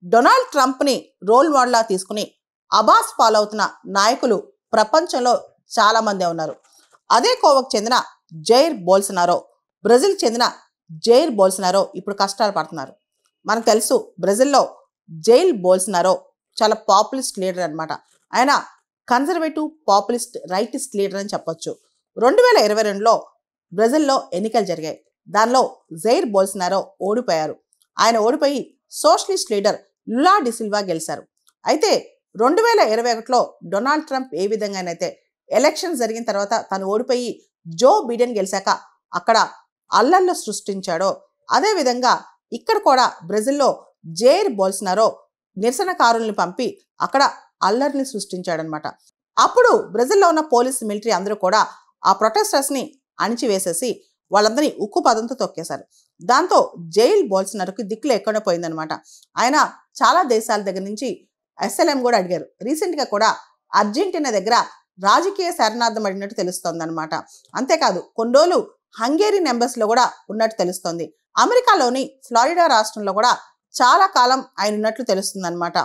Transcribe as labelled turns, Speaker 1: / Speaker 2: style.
Speaker 1: Donald ట్రంప్ని role మోడల్గా తీసుకుని అబాస్ పాలవుతున్న నాయకులు ప్రపంచంలో చాలామందే ఉన్నారు. అదే కోవకు చెందిన జైర్ బోల్సనారో, బ్రెజిల్ చెందిన జైర్ బోల్సనారో ఇప్పుడు కష్టాలు పడుతున్నారు. మనకు తెలుసు, బ్రెజిల్లో జైర్ బోల్సనారో చాలా పాపులిస్ట్ లీడర్ అనమాట. ఆయన కన్జర్వేటివ్ పాపులిస్ట్ రైటిస్ట్ లీడర్ అని చెప్పొచ్చు. 2022లో బ్రెజిల్లో ఎన్నికలు జరిగాయి. దానిలో జైర్ బోల్సనారో ఓడిపోయారు. ఆయన ఓడిపోయి సోషలిస్ట్ లీడర్ లులా డిసిల్వా గెలిచారు. అయితే 2021లో డొనాల్డ్ ట్రంప్ ఏ విధంగానైతే ఎలక్షన్ జరిగిన తర్వాత తను ఓడిపోయి జో బిడెన్ గెలిచాక అక్కడ అల్లర్లు సృష్టించాడో, అదేవిధంగా ఇక్కడ కూడా బ్రెజిల్లో జైర్ బోల్సనారో నిరసనకారుల్ని పంపి అక్కడ అల్లర్ని సృష్టించాడనమాట. అప్పుడు బ్రెజిల్లో ఉన్న పోలీసు మిలిటరీ అందరూ కూడా ఆ ప్రొటెస్టర్స్ని అణిచివేసేసి వాళ్ళందరినీ ఉక్కు పదంతో తొక్కేశారు. దాంతో జైర్ బోల్సనారోకి దిక్కు లేకుండా పోయిందనమాట. ఆయన చాలా దేశాల దగ్గర నుంచి అసైలం కూడా అడిగారు. రీసెంట్గా కూడా అర్జెంటీనా దగ్గర రాజకీయ శరణార్థం అడిగినట్టు తెలుస్తోంది అనమాట. అంతేకాదు కొన్ని రోజులు హంగేరియన్ ఎంబసీలో కూడా ఉన్నట్టు తెలుస్తోంది. అమెరికాలోని ఫ్లారిడా రాష్ట్రంలో కూడా చాలా కాలం ఆయన ఉన్నట్లు తెలుస్తుంది అనమాట.